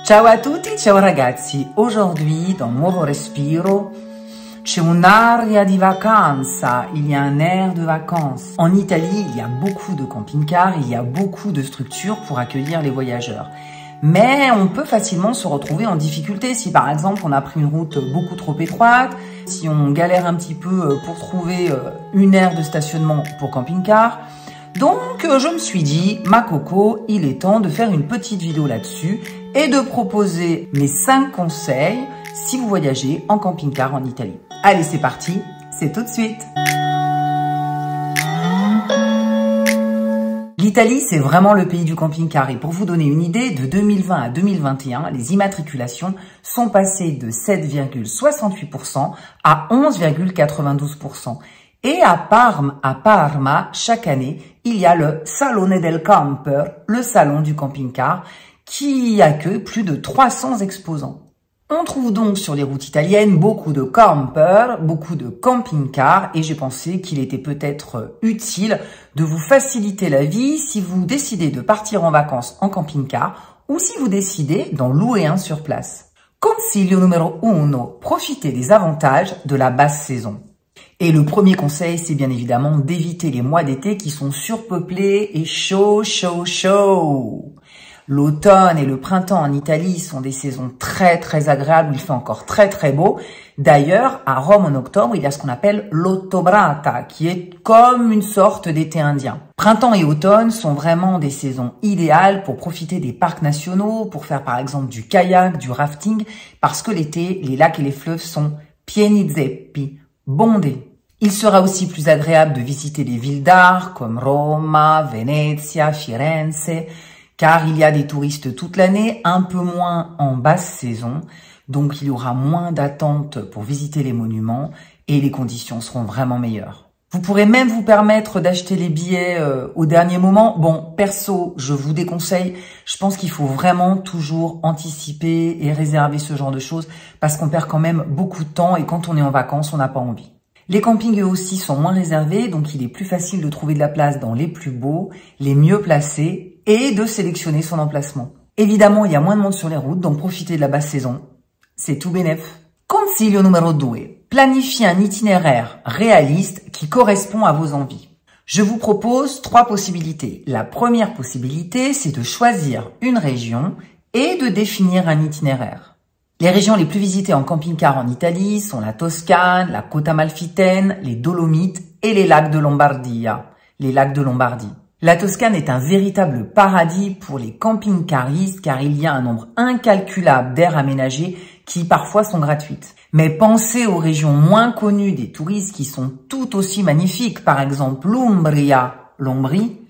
Ciao a tutti, ciao ragazzi. Aujourd'hui, dans Nuovo Respiro, c'è un'aria di vacanza, il y a un air de vacances. En Italie, il y a beaucoup de camping-cars, il y a beaucoup de structures pour accueillir les voyageurs. Mais on peut facilement se retrouver en difficulté si par exemple on a pris une route beaucoup trop étroite, si on galère un petit peu pour trouver une aire de stationnement pour camping-car. Donc je me suis dit, ma coco, il est temps de faire une petite vidéo là-dessus et de proposer mes 5 conseils si vous voyagez en camping-car en Italie. Allez, c'est parti, c'est tout de suite. L'Italie, c'est vraiment le pays du camping-car et pour vous donner une idée, de 2020 à 2021, les immatriculations sont passées de 7,68% à 11,92%. Et à Parma, chaque année, il y a le Salone del Camper, le salon du camping-car, qui accueille plus de 300 exposants. On trouve donc sur les routes italiennes beaucoup de campers, beaucoup de camping-cars et j'ai pensé qu'il était peut-être utile de vous faciliter la vie si vous décidez de partir en vacances en camping-car ou si vous décidez d'en louer un sur place. Consiglio numero 1, profitez des avantages de la basse saison. Et le premier conseil, c'est bien évidemment d'éviter les mois d'été qui sont surpeuplés et chauds. L'automne et le printemps en Italie sont des saisons très agréables où il fait encore très beau. D'ailleurs, à Rome en octobre, il y a ce qu'on appelle l'Ottobrata, qui est comme une sorte d'été indien. Printemps et automne sont vraiment des saisons idéales pour profiter des parcs nationaux, pour faire par exemple du kayak, du rafting, parce que l'été, les lacs et les fleuves sont pieni zeppi, bondés. Il sera aussi plus agréable de visiter des villes d'art comme Roma, Venezia, Firenze, car il y a des touristes toute l'année, un peu moins en basse saison, donc il y aura moins d'attente pour visiter les monuments et les conditions seront vraiment meilleures. Vous pourrez même vous permettre d'acheter les billets au dernier moment. Bon, perso, je vous déconseille, je pense qu'il faut vraiment toujours anticiper et réserver ce genre de choses parce qu'on perd quand même beaucoup de temps et quand on est en vacances, on n'a pas envie. Les campings eux aussi sont moins réservés, donc il est plus facile de trouver de la place dans les plus beaux, les mieux placés et de sélectionner son emplacement. Évidemment, il y a moins de monde sur les routes, donc profitez de la basse saison. C'est tout bénef. Consiglio numero 2. Planifiez un itinéraire réaliste qui correspond à vos envies. Je vous propose 3 possibilités. La première possibilité, c'est de choisir une région et de définir un itinéraire. Les régions les plus visitées en camping-car en Italie sont la Toscane, la Côte Amalfitaine, les Dolomites et les lacs de Lombardie. La Toscane est un véritable paradis pour les camping-caristes car il y a un nombre incalculable d'aires aménagées qui parfois sont gratuites. Mais pensez aux régions moins connues des touristes qui sont tout aussi magnifiques, par exemple l'Ombrie,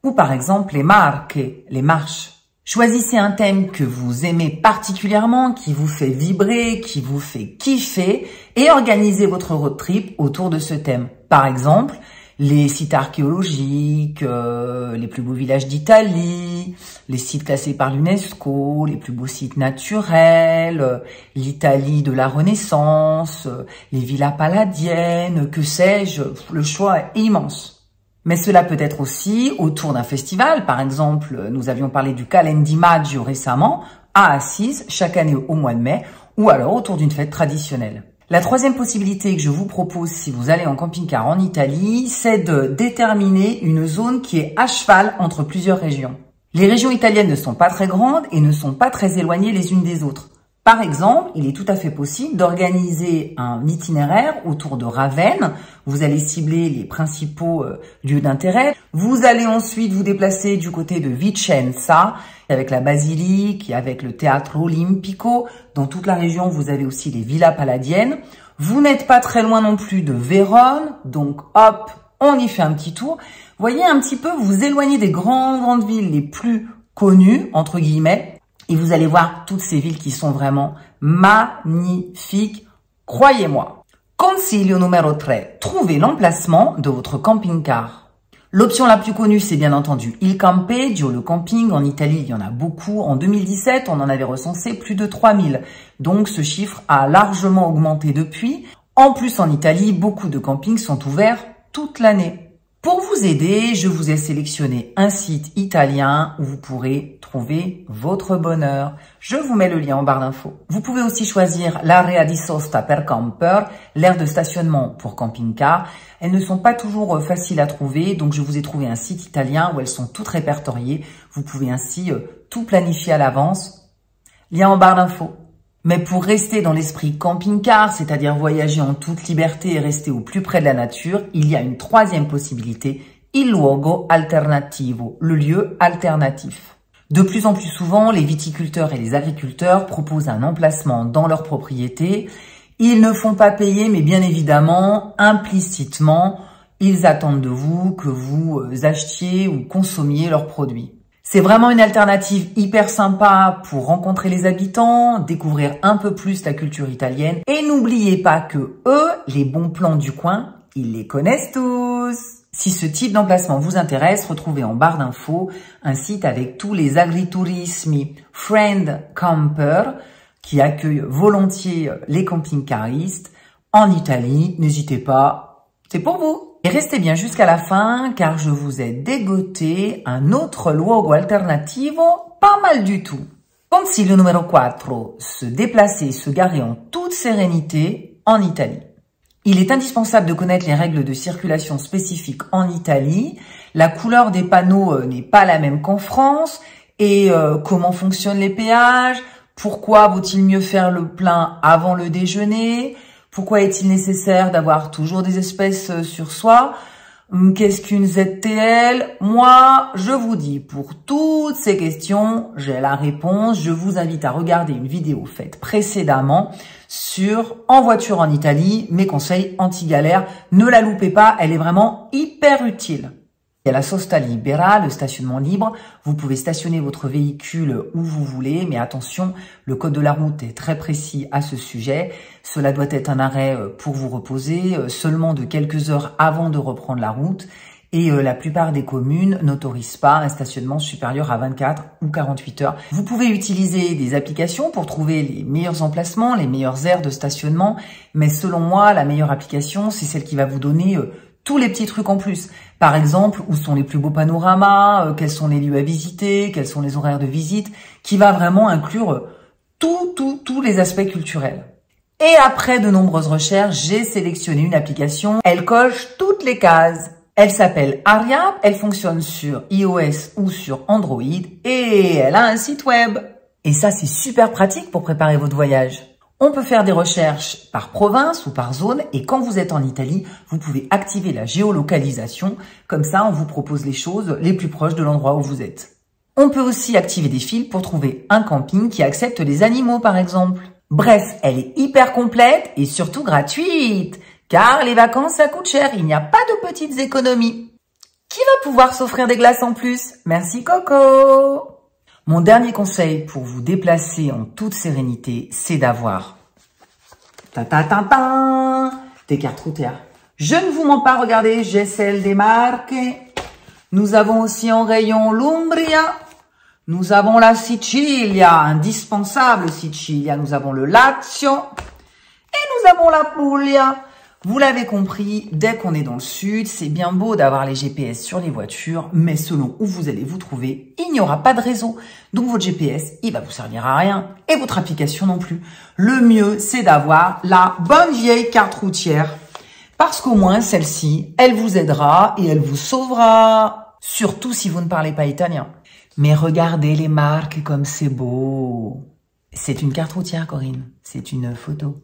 ou par exemple les Marques, les Marches. Choisissez un thème que vous aimez particulièrement, qui vous fait vibrer, qui vous fait kiffer et organisez votre road trip autour de ce thème. Par exemple, les sites archéologiques, les plus beaux villages d'Italie, les sites classés par l'UNESCO, les plus beaux sites naturels, l'Italie de la Renaissance, les villas palladiennes, que sais-je, le choix est immense. Mais cela peut être aussi autour d'un festival. Par exemple, nous avions parlé du Calen Maggio récemment, à Assise, chaque année au mois de mai, ou alors autour d'une fête traditionnelle. La troisième possibilité que je vous propose si vous allez en camping-car en Italie, c'est de déterminer une zone qui est à cheval entre plusieurs régions. Les régions italiennes ne sont pas très grandes et ne sont pas très éloignées les unes des autres. Par exemple, il est tout à fait possible d'organiser un itinéraire autour de Ravenne. Vous allez cibler les principaux lieux d'intérêt. Vous allez ensuite vous déplacer du côté de Vicenza, avec la basilique et avec le Teatro Olimpico. Dans toute la région, vous avez aussi les villas palladiennes. Vous n'êtes pas très loin non plus de Vérone, donc hop, on y fait un petit tour. Voyez un petit peu, vous vous éloignez des grandes villes les plus connues, entre guillemets, et vous allez voir toutes ces villes qui sont vraiment magnifiques, croyez-moi. Consiglio numero 3. Trouvez l'emplacement de votre camping-car. L'option la plus connue, c'est bien entendu il campeggio, le camping. En Italie, il y en a beaucoup. En 2017, on en avait recensé plus de 3000. Donc, ce chiffre a largement augmenté depuis. En plus, en Italie, beaucoup de campings sont ouverts toute l'année. Pour vous aider, je vous ai sélectionné un site italien où vous pourrez trouver votre bonheur. Je vous mets le lien en barre d'infos. Vous pouvez aussi choisir l'area di sosta per camper, l'aire de stationnement pour camping-car. Elles ne sont pas toujours faciles à trouver, donc je vous ai trouvé un site italien où elles sont toutes répertoriées. Vous pouvez ainsi tout planifier à l'avance. Lien en barre d'infos. Mais pour rester dans l'esprit camping-car, c'est-à-dire voyager en toute liberté et rester au plus près de la nature, il y a une troisième possibilité, il luogo alternativo, le lieu alternatif. De plus en plus souvent, les viticulteurs et les agriculteurs proposent un emplacement dans leur propriété. Ils ne font pas payer, mais bien évidemment, implicitement, ils attendent de vous que vous achetiez ou consommiez leurs produits. C'est vraiment une alternative hyper sympa pour rencontrer les habitants, découvrir un peu plus la culture italienne. Et n'oubliez pas que eux, les bons plans du coin, ils les connaissent tous. Si ce type d'emplacement vous intéresse, retrouvez en barre d'infos un site avec tous les agriturismi Friend Camper qui accueillent volontiers les camping-caristes en Italie. N'hésitez pas, c'est pour vous. Et restez bien jusqu'à la fin car je vous ai dégoté un autre luogo alternativo pas mal du tout. Consiglio numéro 4, se déplacer, se garer en toute sérénité en Italie. Il est indispensable de connaître les règles de circulation spécifiques en Italie. La couleur des panneaux n'est pas la même qu'en France. Et comment fonctionnent les péages? Pourquoi vaut-il mieux faire le plein avant le déjeuner? Pourquoi est-il nécessaire d'avoir toujours des espèces sur soi? Qu'est-ce qu'une ZTL? Moi, je vous dis, pour toutes ces questions, j'ai la réponse. Je vous invite à regarder une vidéo faite précédemment sur En voiture en Italie, mes conseils anti-galère. Ne la loupez pas, elle est vraiment hyper utile. Il y a la sosta libera, le stationnement libre. Vous pouvez stationner votre véhicule où vous voulez, mais attention, le code de la route est très précis à ce sujet. Cela doit être un arrêt pour vous reposer, seulement de quelques heures avant de reprendre la route. Et la plupart des communes n'autorisent pas un stationnement supérieur à 24 ou 48 heures. Vous pouvez utiliser des applications pour trouver les meilleurs emplacements, les meilleures aires de stationnement. Mais selon moi, la meilleure application, c'est celle qui va vous donner tous les petits trucs en plus. Par exemple, où sont les plus beaux panoramas, quels sont les lieux à visiter, quels sont les horaires de visite, qui va vraiment inclure tous les aspects culturels. Et après de nombreuses recherches, j'ai sélectionné une application. Elle coche toutes les cases. Elle s'appelle Aria, elle fonctionne sur iOS ou sur Android et elle a un site web. Et ça, c'est super pratique pour préparer votre voyage. On peut faire des recherches par province ou par zone et quand vous êtes en Italie, vous pouvez activer la géolocalisation. Comme ça, on vous propose les choses les plus proches de l'endroit où vous êtes. On peut aussi activer des fils pour trouver un camping qui accepte les animaux, par exemple. Bref, elle est hyper complète et surtout gratuite. Car les vacances, ça coûte cher. Il n'y a pas de petites économies. Qui va pouvoir s'offrir des glaces en plus? Merci Coco! Mon dernier conseil pour vous déplacer en toute sérénité, c'est d'avoir des cartes routières. Je ne vous mens pas, regardez, j'ai celle des marques. Nous avons aussi en rayon l'Umbria. Nous avons la Sicilia, indispensable Sicilia. Nous avons le Lazio. Et nous avons la Puglia. Vous l'avez compris, dès qu'on est dans le sud, c'est bien beau d'avoir les GPS sur les voitures, mais selon où vous allez vous trouver, il n'y aura pas de réseau. Donc votre GPS, il va vous servir à rien, et votre application non plus. Le mieux, c'est d'avoir la bonne vieille carte routière, parce qu'au moins celle-ci, elle vous aidera et elle vous sauvera, surtout si vous ne parlez pas italien. Mais regardez les marques comme c'est beau. C'est une carte routière, Corinne, c'est une photo.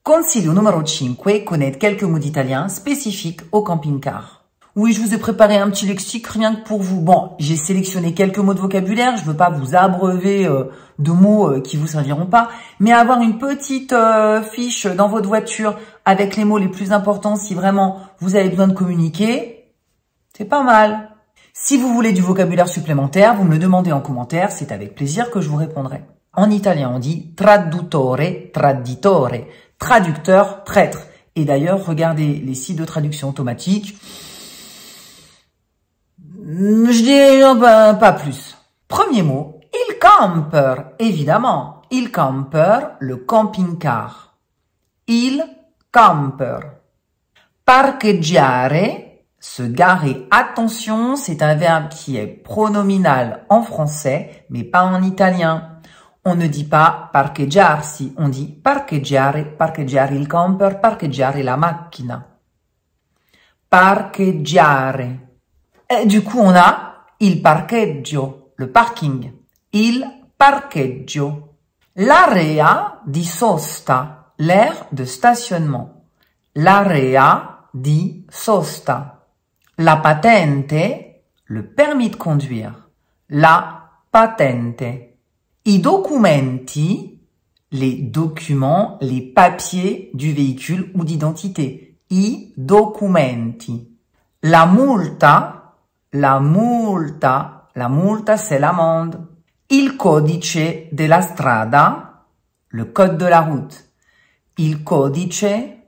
Consiglio numéro 5, connaître quelques mots d'italien spécifiques au camping-car. Oui, je vous ai préparé un petit lexique rien que pour vous. Bon, j'ai sélectionné quelques mots de vocabulaire, je veux pas vous abreuver de mots qui vous serviront pas, mais avoir une petite fiche dans votre voiture avec les mots les plus importants si vraiment vous avez besoin de communiquer, c'est pas mal. Si vous voulez du vocabulaire supplémentaire, vous me le demandez en commentaire, c'est avec plaisir que je vous répondrai. En italien, on dit traduttore, traditore. Traducteur, traître. Et d'ailleurs, regardez les sites de traduction automatique. Je dis pas plus. Premier mot, il camper, évidemment. Il camper, le camping-car. Il camper. Parcheggiare, se garer. Attention, c'est un verbe qui est pronominal en français, mais pas en italien. On ne dit pas parcheggiarsi, on dit parcheggiare, parcheggiare il camper, parcheggiare la macchina. Parcheggiare. Et du coup, on a il parcheggio, le parking. Il parcheggio. L'area di sosta, l'aire de stationnement. L'area di sosta. La patente, le permis de conduire. La patente. I documenti, les documents, les papiers du véhicule ou d'identité. I documenti. La multa, la multa c'est l'amende. Il codice della strada, le code de la route. Il codice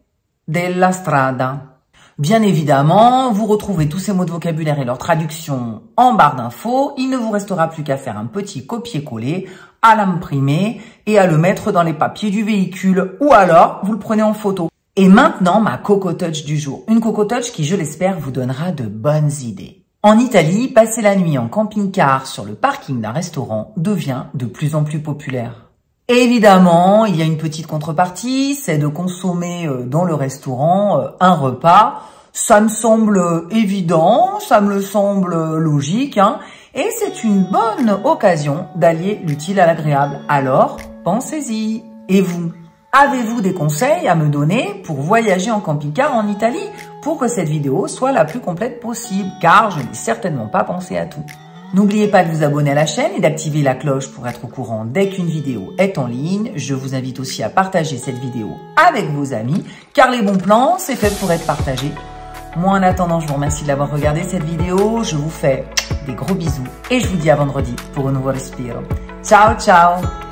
della strada. Bien évidemment, vous retrouvez tous ces mots de vocabulaire et leur traduction en barre d'infos. Il ne vous restera plus qu'à faire un petit copier-coller, à l'imprimer et à le mettre dans les papiers du véhicule. Ou alors, vous le prenez en photo. Et maintenant, ma Coco Touch du jour. Une Coco Touch qui, je l'espère, vous donnera de bonnes idées. En Italie, passer la nuit en camping-car sur le parking d'un restaurant devient de plus en plus populaire. Évidemment, il y a une petite contrepartie, c'est de consommer dans le restaurant un repas. Ça me semble évident, ça me semble logique, hein, et c'est une bonne occasion d'allier l'utile à l'agréable. Alors, pensez-y. Et vous, avez-vous des conseils à me donner pour voyager en camping-car en Italie pour que cette vidéo soit la plus complète possible, car je n'ai certainement pas pensé à tout. N'oubliez pas de vous abonner à la chaîne et d'activer la cloche pour être au courant dès qu'une vidéo est en ligne. Je vous invite aussi à partager cette vidéo avec vos amis, car les bons plans, c'est fait pour être partagé. Moi, en attendant, je vous remercie d'avoir regardé cette vidéo. Je vous fais des gros bisous et je vous dis à vendredi pour un nouveau respiro. Ciao, ciao!